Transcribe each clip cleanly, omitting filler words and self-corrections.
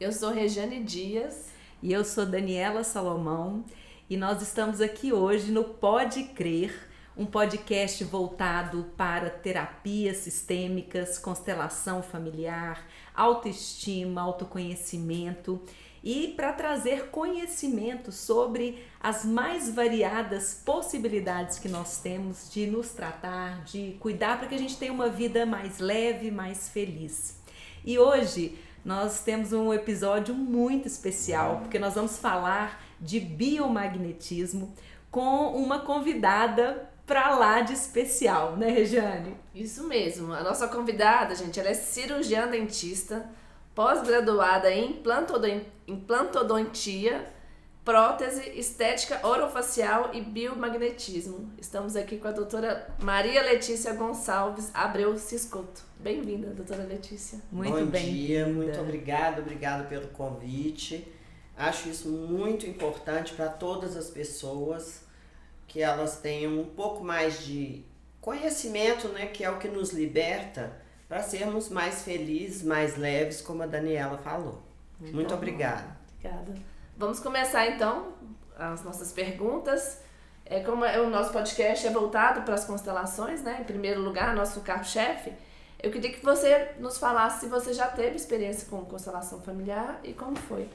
Eu sou Regiane Dias. E eu sou Daniela Salomão e nós estamos aqui hoje no Pode Crer, um podcast voltado para terapias sistêmicas, constelação familiar, autoestima, autoconhecimento e para trazer conhecimento sobre as mais variadas possibilidades que nós temos de nos tratar, de cuidar para que a gente tenha uma vida mais leve, mais feliz. E hoje nós temos um episódio muito especial, porque nós vamos falar de biomagnetismo com uma convidada pra lá de especial, né, Regiane? Isso mesmo. A nossa convidada, gente, ela é cirurgiã dentista, pós-graduada em implantodontia, prótese, estética orofacial e biomagnetismo. Estamos aqui com a doutora Maria Letícia Gonçalves Abreu Ciscoto. Bem-vinda, doutora Letícia. Muito bem. Bom dia, muito obrigada pelo convite. Acho isso muito importante para todas as pessoas, que elas tenham um pouco mais de conhecimento, né, que é o que nos liberta para sermos mais felizes, mais leves, como a Daniela falou. Muito obrigada. Obrigada. Vamos começar então as nossas perguntas. Como o nosso podcast é voltado para as constelações, né? Em primeiro lugar, nosso carro-chefe, eu queria que você nos falasse se você já teve experiência com constelação familiar e como foi.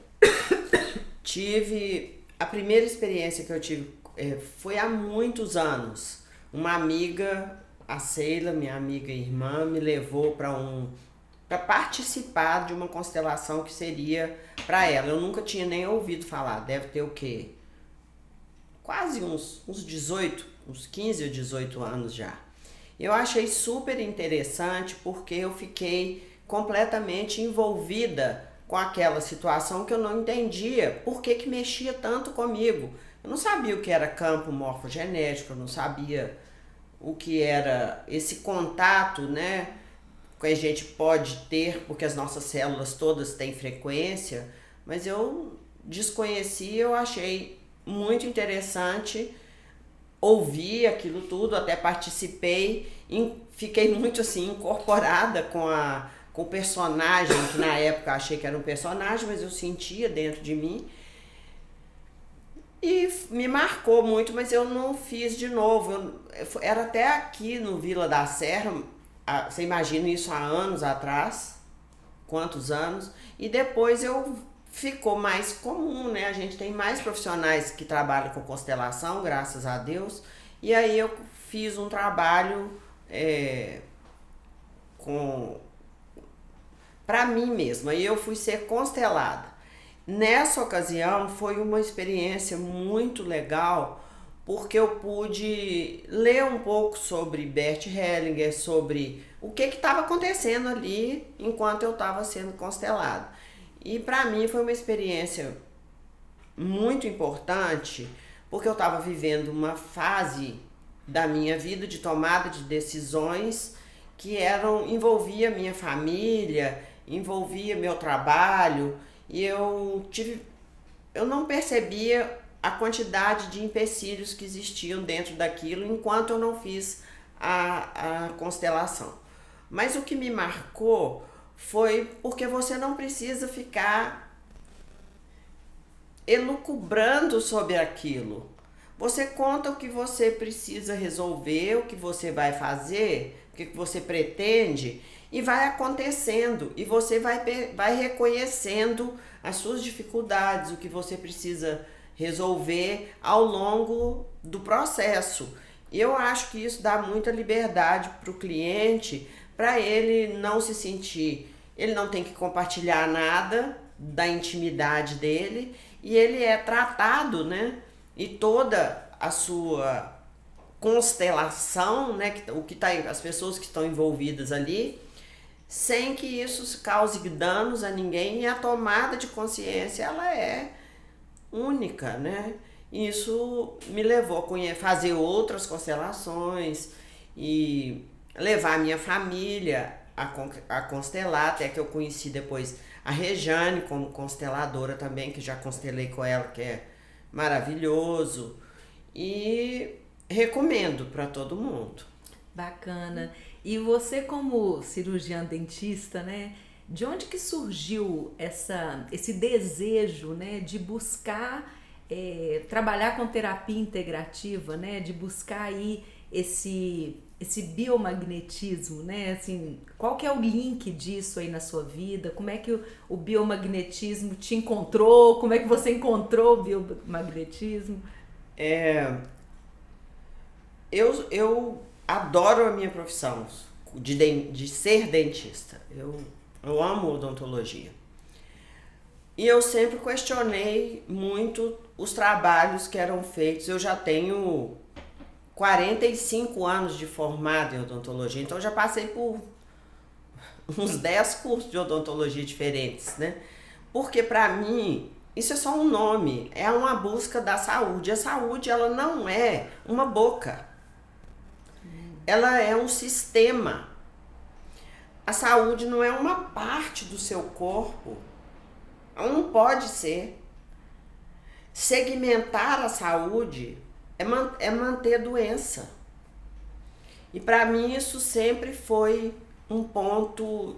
A primeira experiência que eu tive foi há muitos anos. Uma amiga, a Sheila, minha amiga e irmã, me levou para participar de uma constelação que seria para ela. Eu nunca tinha nem ouvido falar, deve ter o quê? Quase uns 18, uns 15 ou 18 anos já. Eu achei super interessante porque eu fiquei completamente envolvida com aquela situação que eu não entendia por que mexia tanto comigo. Eu não sabia o que era campo morfogenético, eu não sabia o que era esse contato, né, que a gente pode ter, porque as nossas células todas têm frequência, mas eu desconhecia, eu achei muito interessante ouvir aquilo tudo, até participei, fiquei muito assim incorporada com o personagem, que na época eu achei que era um personagem, mas eu sentia dentro de mim. E me marcou muito, mas eu não fiz de novo. Era até aqui no Vila da Serra, você imagina isso há anos atrás, quantos anos, e depois ficou mais comum, né? A gente tem mais profissionais que trabalham com constelação, graças a Deus, e aí eu fiz um trabalho para mim mesma, e eu fui ser constelada. Nessa ocasião foi uma experiência muito legal, porque eu pude ler um pouco sobre Bert Hellinger, sobre o que estava acontecendo ali enquanto eu estava sendo constelada. E para mim foi uma experiência muito importante, porque eu estava vivendo uma fase da minha vida de tomada de decisões que envolvia minha família, envolvia meu trabalho, e eu não percebia a quantidade de empecilhos que existiam dentro daquilo enquanto eu não fiz a constelação. Mas o que me marcou foi porque você não precisa ficar elucubrando sobre aquilo. Você conta o que você precisa resolver, o que você vai fazer, o que você pretende, e vai acontecendo, e você vai reconhecendo as suas dificuldades, o que você precisa resolver ao longo do processo. Eu acho que isso dá muita liberdade para o cliente, para ele não se sentir, ele não tem que compartilhar nada da intimidade dele, e ele é tratado, né? E toda a sua constelação, né? As pessoas que estão envolvidas ali, sem que isso cause danos a ninguém, e a tomada de consciência ela é única, né? Isso me levou a fazer outras constelações e levar a minha família a constelar, até que eu conheci depois a Regiane como consteladora também, que já constelei com ela, que é maravilhoso, e recomendo para todo mundo. Bacana. E você como cirurgiã dentista, né? De onde que surgiu esse desejo, né, de buscar trabalhar com terapia integrativa, né, de buscar aí esse biomagnetismo, né, assim, qual que é o link disso aí na sua vida? Como é que o biomagnetismo te encontrou? Como é que você encontrou o biomagnetismo? Eu adoro a minha profissão de ser dentista. Eu amo odontologia. E eu sempre questionei muito os trabalhos que eram feitos. Eu já tenho 45 anos de formado em odontologia, então eu já passei por uns 10 cursos de odontologia diferentes, né? Porque para mim, isso é só um nome, é uma busca da saúde. A saúde, ela não é uma boca. Ela é um sistema. A saúde não é uma parte do seu corpo. Ela não pode ser. Segmentar a saúde é manter doença. E para mim isso sempre foi um ponto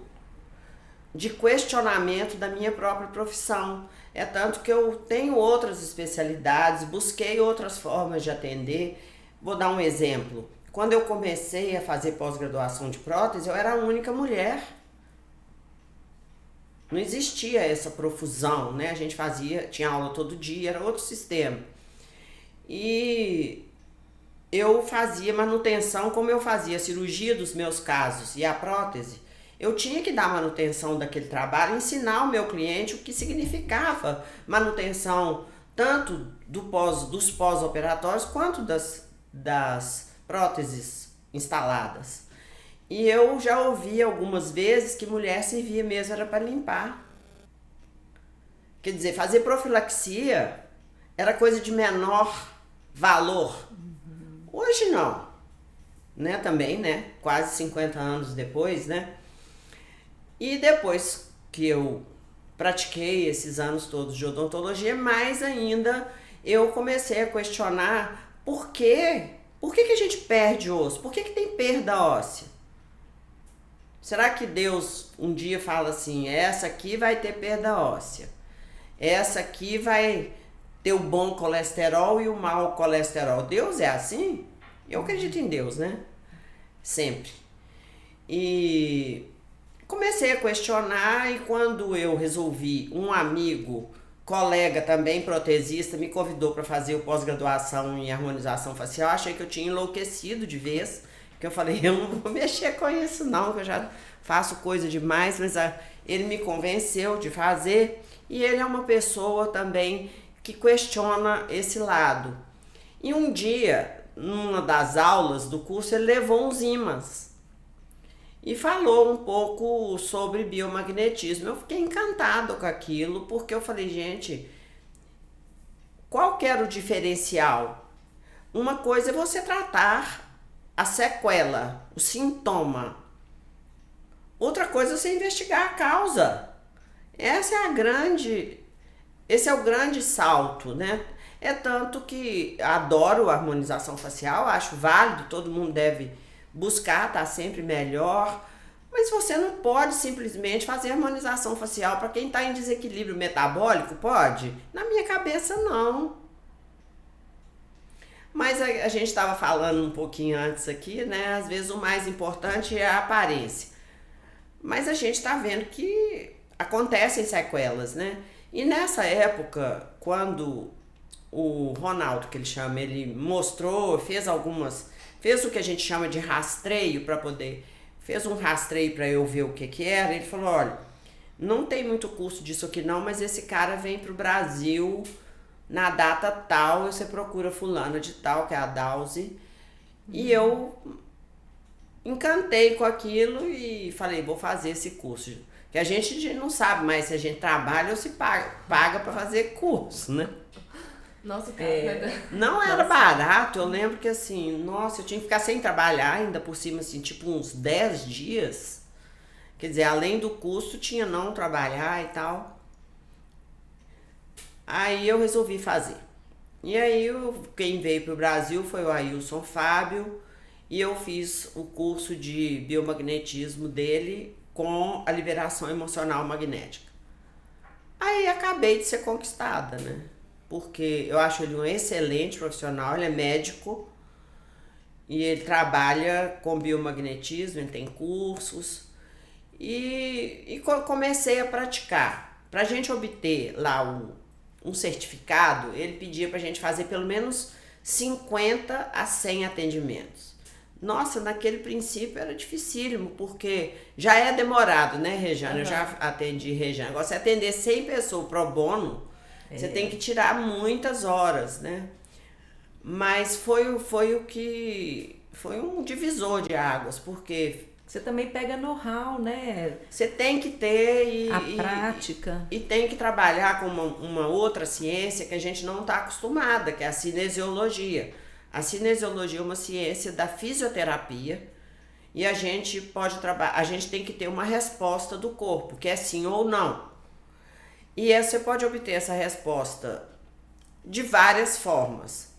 de questionamento da minha própria profissão. É tanto que eu tenho outras especialidades, busquei outras formas de atender. Vou dar um exemplo. Quando eu comecei a fazer pós-graduação de prótese, eu era a única mulher. Não existia essa profusão, né? A gente tinha aula todo dia, era outro sistema. E eu fazia manutenção, como eu fazia a cirurgia dos meus casos e a prótese, eu tinha que dar manutenção daquele trabalho, ensinar o meu cliente o que significava manutenção, tanto dos pós-operatórios quanto das próteses instaladas. E eu já ouvi algumas vezes que mulher servia mesmo era para limpar. Quer dizer, fazer profilaxia era coisa de menor valor. Hoje não, né? Também, né? Quase 50 anos depois, né? E depois que eu pratiquei esses anos todos de odontologia, mais ainda eu comecei a questionar por quê? Por que a gente perde osso? Por que tem perda óssea? Será que Deus um dia fala assim, essa aqui vai ter perda óssea, essa aqui vai ter o bom colesterol e o mau colesterol? Deus é assim? Eu acredito em Deus, né? Sempre. E comecei a questionar, e quando eu resolvi, um amigo, colega também protesista, me convidou para fazer o pós-graduação em harmonização facial, achei que eu tinha enlouquecido de vez, que eu falei, eu não vou mexer com isso não, que eu já faço coisa demais, mas ele me convenceu de fazer, e ele é uma pessoa também que questiona esse lado. E um dia, numa das aulas do curso, ele levou uns ímãs e falou um pouco sobre biomagnetismo. Eu fiquei encantado com aquilo, porque eu falei, gente, qual que era o diferencial? Uma coisa é você tratar a sequela, o sintoma. Outra coisa é você investigar a causa. Esse é o grande salto, né? É tanto que adoro a harmonização facial, acho válido, todo mundo deve buscar, estar sempre melhor. Mas você não pode simplesmente fazer harmonização facial para quem está em desequilíbrio metabólico, pode? Na minha cabeça, não. Mas a gente estava falando um pouquinho antes aqui, né? Às vezes o mais importante é a aparência. Mas a gente está vendo que acontecem sequelas, né? E nessa época, quando o Ronaldo, que ele chama, ele mostrou, fez o que a gente chama de rastreio fez um rastreio para eu ver o que era, ele falou, olha, não tem muito curso disso aqui não, mas esse cara vem pro Brasil na data tal, você procura fulana de tal, que é a Dulce, e eu encantei com aquilo e falei, vou fazer esse curso. Que a gente não sabe mais se a gente trabalha ou se paga para fazer curso, né? Nossa, cara. Não era barato, eu lembro que assim, nossa, eu tinha que ficar sem trabalhar ainda por cima, assim, tipo uns 10 dias. Quer dizer, além do custo, tinha não trabalhar e tal. Aí eu resolvi fazer. E aí quem veio pro Brasil foi o Ailson Fábio, e eu fiz o curso de biomagnetismo dele com a liberação emocional magnética. Aí acabei de ser conquistada, né? Porque eu acho ele um excelente profissional, ele é médico e ele trabalha com biomagnetismo, ele tem cursos e comecei a praticar. Para a gente obter lá um certificado, ele pedia para a gente fazer pelo menos 50 a 100 atendimentos. Nossa, naquele princípio era dificílimo, porque já é demorado, né, Rejane? Eu já atendi Rejane. Agora, você atender 100 pessoas pro bono, você tem que tirar muitas horas, né? Mas foi um divisor de águas, porque você também pega know-how, né? Você tem que ter a prática. E tem que trabalhar com uma outra ciência que a gente não está acostumada, que é a cinesiologia. A cinesiologia é uma ciência da fisioterapia e a gente tem que ter uma resposta do corpo, que é sim ou não. E você pode obter essa resposta de várias formas.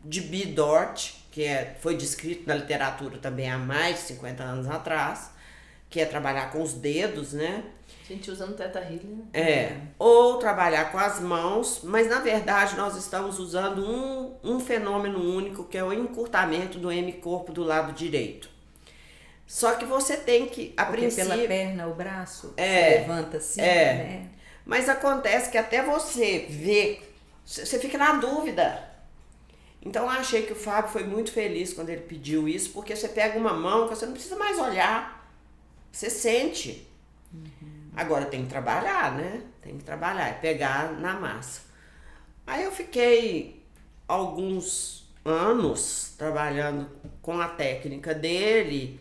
De B. Dort, que foi descrito na literatura também há mais de 50 anos atrás, que é trabalhar com os dedos, né? A gente usa no Theta Healing. Ou trabalhar com as mãos, mas na verdade nós estamos usando um fenômeno único, que é o encurtamento do hemicorpo do lado direito. Só que você tem que, pela perna, o braço, você levanta assim, né? Mas acontece que até você ver, você fica na dúvida. Então eu achei que o Fábio foi muito feliz quando ele pediu isso, porque você pega uma mão que você não precisa mais olhar, você sente. Agora tem que trabalhar, né? Tem que trabalhar, pegar na massa. Aí eu fiquei alguns anos trabalhando com a técnica dele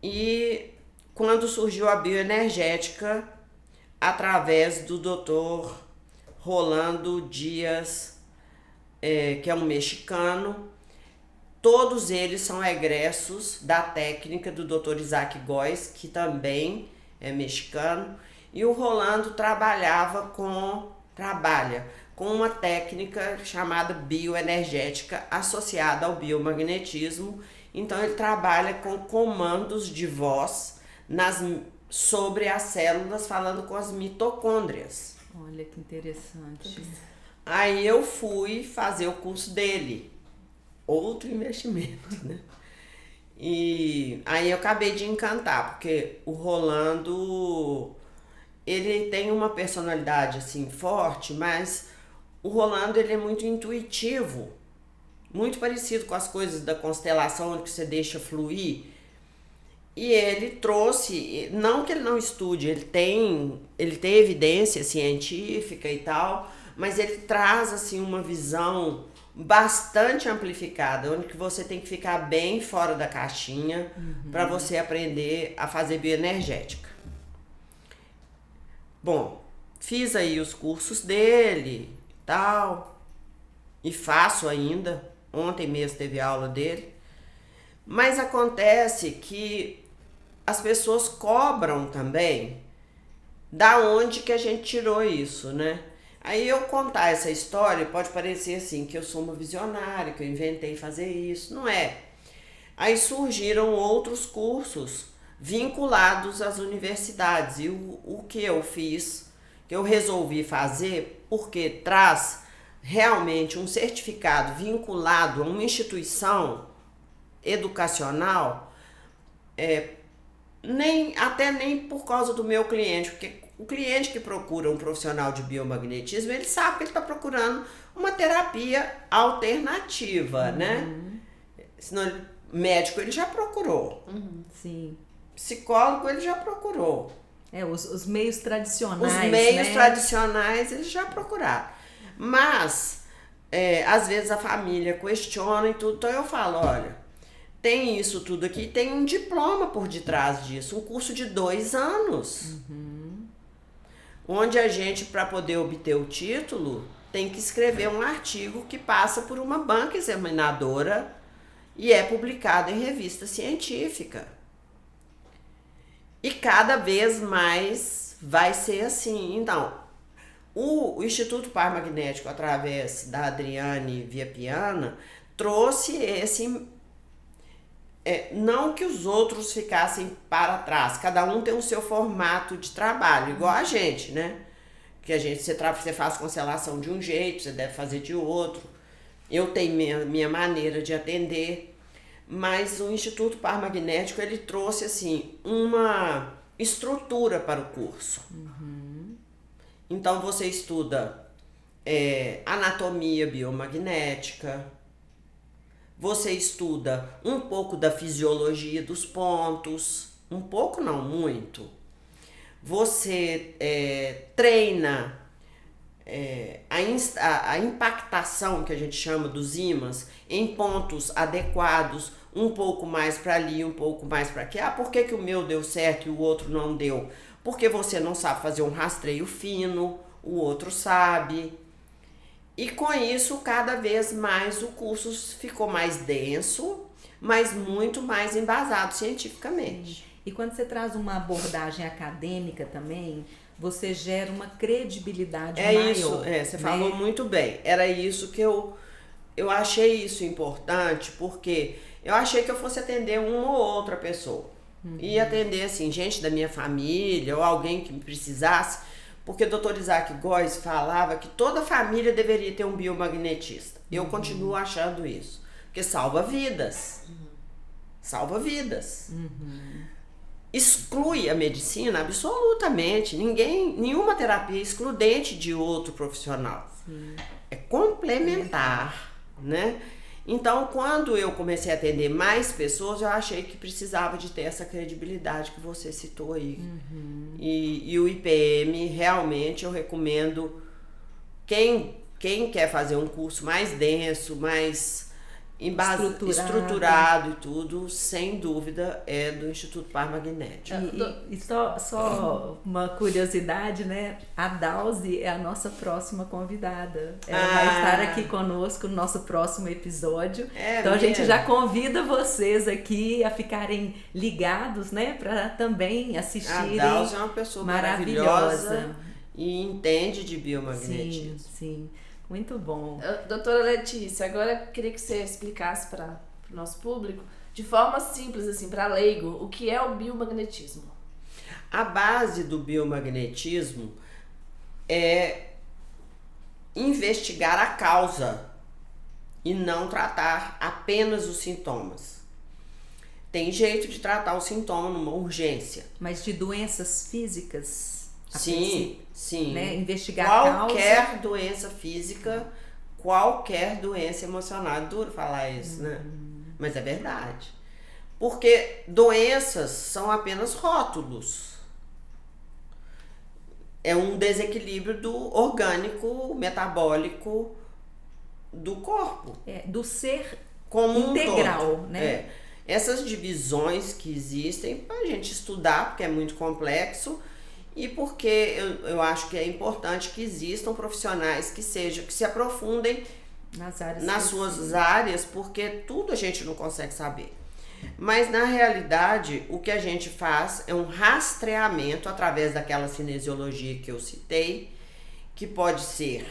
e quando surgiu a bioenergética através do Dr. Rolando Dias, que é um mexicano, todos eles são egressos da técnica do Dr. Isaac Góes, que também é mexicano, e o Rolando trabalha com uma técnica chamada bioenergética associada ao biomagnetismo. Então ele trabalha com comandos de voz sobre as células, falando com as mitocôndrias. Olha que interessante. Aí eu fui fazer o curso dele, outro investimento, né? E aí eu acabei de encantar, porque o Rolando, ele tem uma personalidade assim forte, mas o Rolando ele é muito intuitivo, muito parecido com as coisas da constelação, onde você deixa fluir. E ele trouxe, não que ele não estude, ele tem evidência científica e tal, mas ele traz assim uma visão bastante amplificada, onde que você tem que ficar bem fora da caixinha para você aprender a fazer bioenergética. Bom, fiz aí os cursos dele e tal, e faço ainda. Ontem mesmo teve aula dele. Mas acontece que as pessoas cobram também da onde que a gente tirou isso, né? Aí eu contar essa história pode parecer assim, que eu sou uma visionária, que eu inventei fazer isso. Não é. Aí surgiram outros cursos vinculados às universidades. E o que eu fiz, que eu resolvi fazer, porque traz realmente um certificado vinculado a uma instituição educacional, nem por causa do meu cliente, porque o cliente que procura um profissional de biomagnetismo, ele sabe que ele está procurando uma terapia alternativa, né? Senão, médico ele já procurou. Sim. Psicólogo ele já procurou. Os meios tradicionais. Os meios tradicionais eles já procuraram. Mas, às vezes a família questiona e tudo, então eu falo, olha, tem isso tudo aqui, tem um diploma por detrás disso, um curso de 2 anos. Onde a gente, para poder obter o título, tem que escrever um artigo que passa por uma banca examinadora e é publicado em revista científica. E cada vez mais vai ser assim. Então, o Instituto Par Magnético, através da Adriane Viapiana, trouxe não que os outros ficassem para trás, cada um tem o seu formato de trabalho, igual a gente, né? Que você faz constelação de um jeito, você deve fazer de outro. Eu tenho minha maneira de atender, mas o Instituto Par Magnético, ele trouxe assim uma estrutura para o curso. Então você estuda anatomia biomagnética, você estuda um pouco da fisiologia dos pontos, um pouco não, muito. Você treina a impactação, que a gente chama dos ímãs, em pontos adequados, um pouco mais para ali, um pouco mais para aqui. Por que o meu deu certo e o outro não deu? Porque você não sabe fazer um rastreio fino, o outro sabe. E com isso, cada vez mais o curso ficou mais denso, mas muito mais embasado cientificamente. E quando você traz uma abordagem acadêmica também, você gera uma credibilidade maior. Isso, você falou muito bem. Era isso que eu achei isso importante, porque eu achei que eu fosse atender uma ou outra pessoa. E atender, assim, gente da minha família ou alguém que me precisasse, porque o Dr. Isaac Góes falava que toda família deveria ter um biomagnetista. Eu continuo achando isso, porque salva vidas. Salva vidas. Exclui a medicina absolutamente. Nenhuma terapia é excludente de outro profissional. Sim. É complementar, né? Então, quando eu comecei a atender mais pessoas, eu achei que precisava de ter essa credibilidade que você citou aí. E o IPM, realmente, eu recomendo quem quer fazer um curso mais denso, mais estruturado e tudo, sem dúvida, é do Instituto Par Magnético. E só uma curiosidade, né? A Dalzi é a nossa próxima convidada. Ela vai estar aqui conosco no nosso próximo episódio. Então a gente já convida vocês aqui a ficarem ligados, né? Para também assistirem. A Dalzi é uma pessoa maravilhosa e entende de biomagnetismo. Sim. Muito bom. Doutora Letícia, agora eu queria que você explicasse para o nosso público, de forma simples, assim, para leigo, o que é o biomagnetismo. A base do biomagnetismo é investigar a causa e não tratar apenas os sintomas. Tem jeito de tratar o sintoma numa urgência. Mas de doenças físicas? Sim. Né? Investigar a causa. Qualquer doença física, qualquer doença emocional. É duro falar isso, né? Mas é verdade. Porque doenças são apenas rótulos. É um desequilíbrio do orgânico, metabólico do corpo. Do ser como integral, um todo, né? Essas divisões que existem, pra gente estudar, porque é muito complexo, e porque eu acho que é importante que existam profissionais que se aprofundem nas suas áreas, porque tudo a gente não consegue saber. Mas na realidade, o que a gente faz é um rastreamento através daquela cinesiologia que eu citei, que pode ser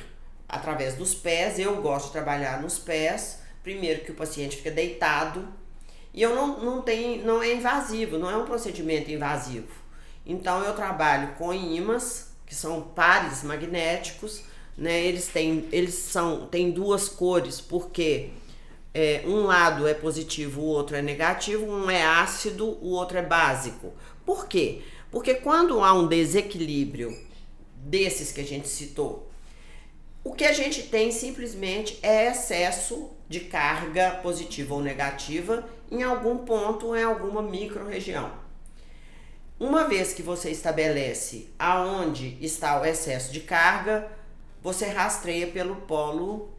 através dos pés. Eu gosto de trabalhar nos pés, primeiro que o paciente fica deitado, e eu não é invasivo, não é um procedimento invasivo. Então eu trabalho com ímãs, que são pares magnéticos, né? Eles têm duas cores, porque um lado é positivo, o outro é negativo, um é ácido, o outro é básico. Por quê? Porque quando há um desequilíbrio desses que a gente citou, o que a gente tem simplesmente é excesso de carga positiva ou negativa em algum ponto ou em alguma micro-região. Uma vez que você estabelece aonde está o excesso de carga, você rastreia pelo polo,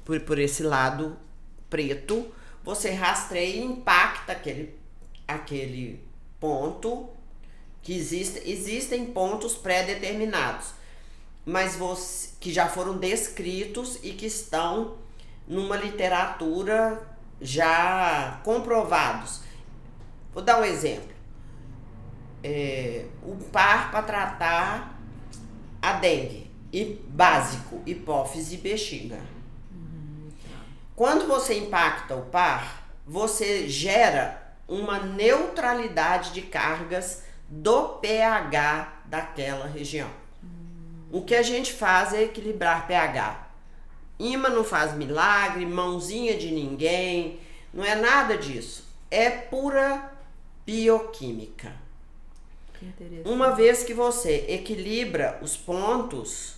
por esse lado preto, você rastreia e impacta aquele ponto, que existem pontos pré-determinados, mas que já foram descritos e que estão numa literatura já comprovados. Vou dar um exemplo. O par para tratar a dengue, básico, hipófise e bexiga. Quando você impacta o par, você gera uma neutralidade de cargas do pH daquela região. O que a gente faz é equilibrar pH. Imã não faz milagre, mãozinha de ninguém, não é nada disso. É pura bioquímica. Que interessante. Uma vez que você equilibra os pontos,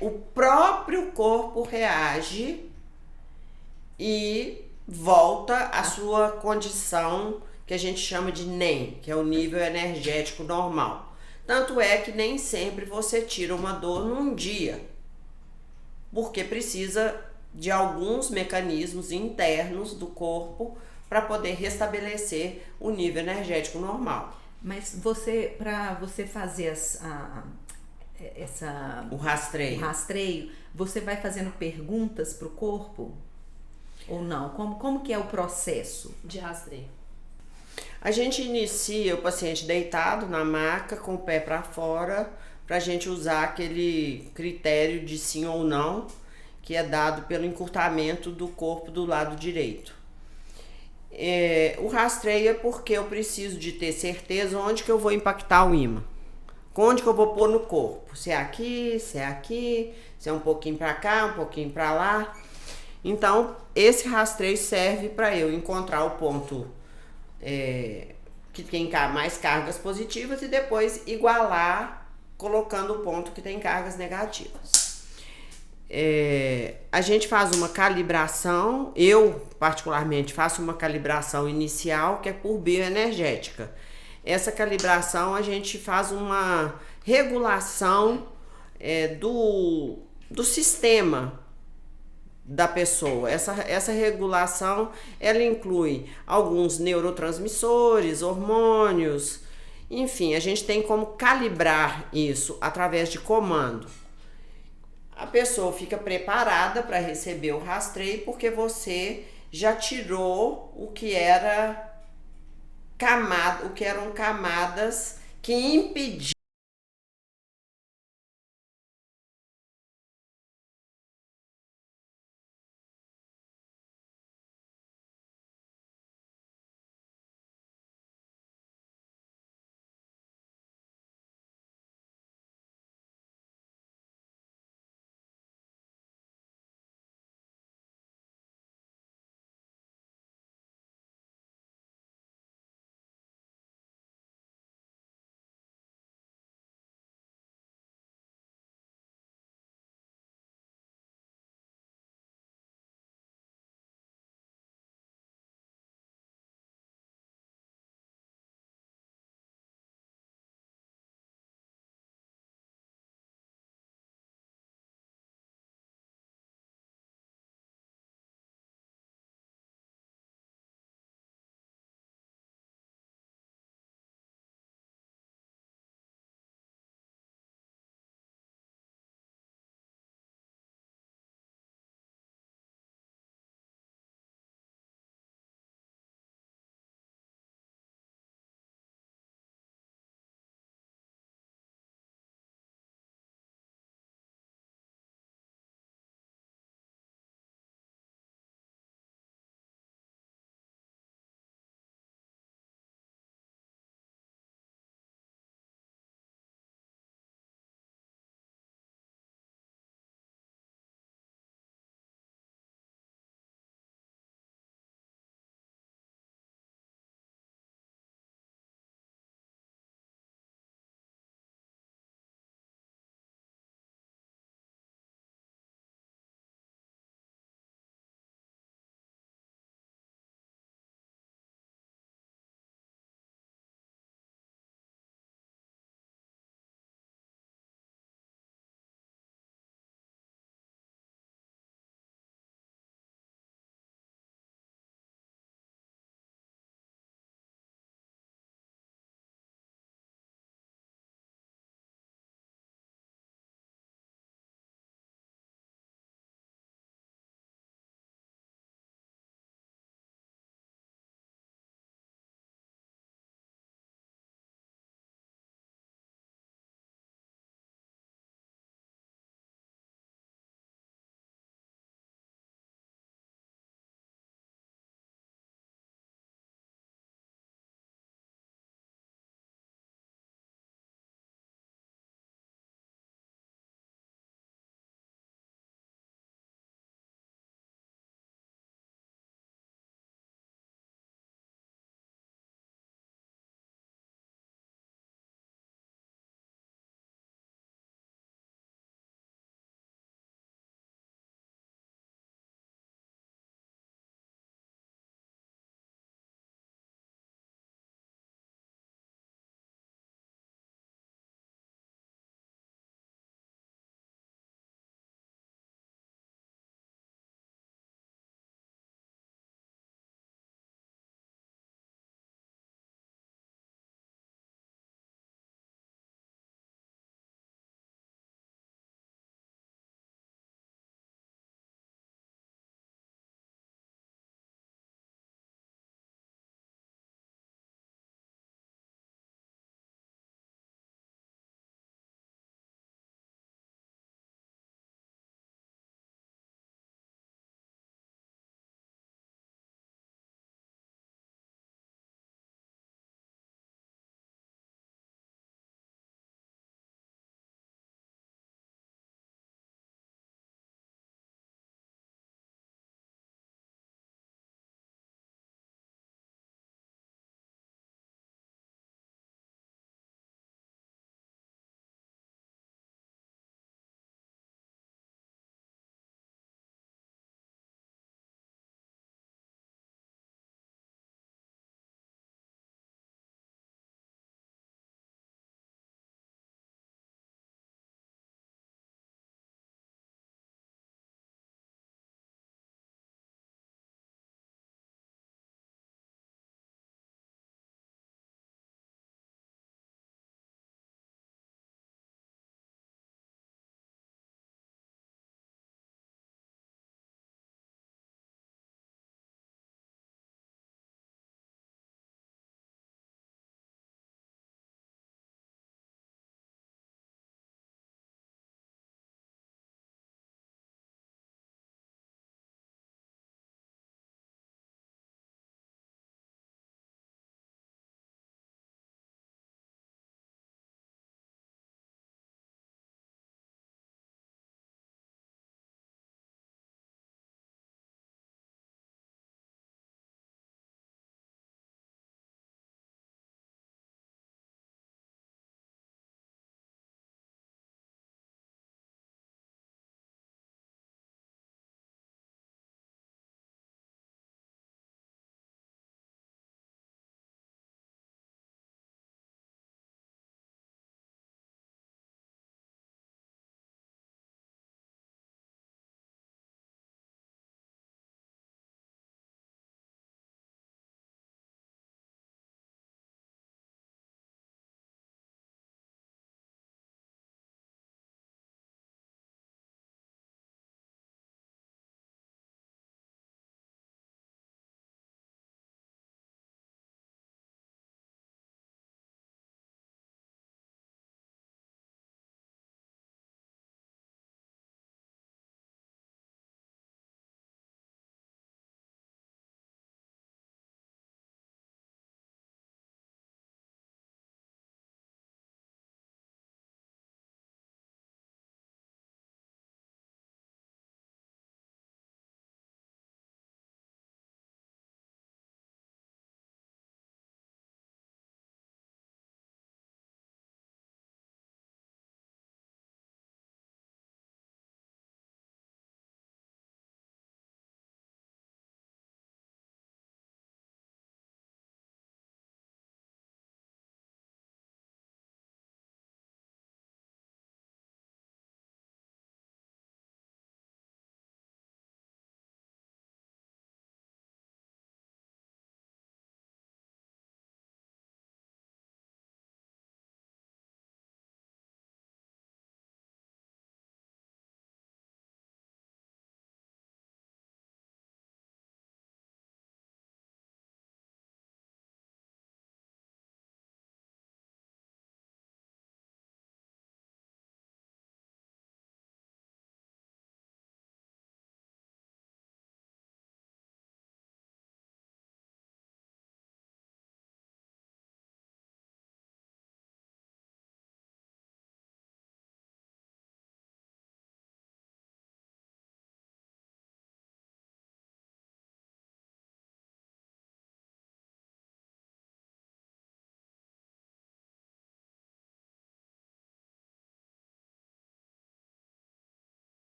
o próprio corpo reage e volta à sua condição que a gente chama de NEM, que é o nível energético normal. Tanto é que nem sempre você tira uma dor num dia, porque precisa de alguns mecanismos internos do corpo para poder restabelecer o nível energético normal. Mas para você fazer O rastreio, você vai fazendo perguntas para o corpo? Ou não? Como que é o processo de rastreio? A gente inicia o paciente deitado na maca, com o pé para fora, para a gente usar aquele critério de sim ou não, que é dado pelo encurtamento do corpo do lado direito. O rastreio é porque eu preciso de ter certeza onde que eu vou impactar o ímã. Onde que eu vou pôr no corpo. Se é aqui, se é um pouquinho para cá, um pouquinho para lá. Então, esse rastreio serve para eu encontrar o ponto que tem mais cargas positivas e depois igualar colocando o ponto que tem cargas negativas. A gente faz uma calibração, eu particularmente faço uma calibração inicial que é por bioenergética. Essa calibração a gente faz uma regulação do sistema da pessoa. Essa regulação, ela inclui alguns neurotransmissores, hormônios, enfim, a gente tem como calibrar isso através de comando. A pessoa fica preparada para receber o rastreio porque você já tirou o que eram camadas que impediam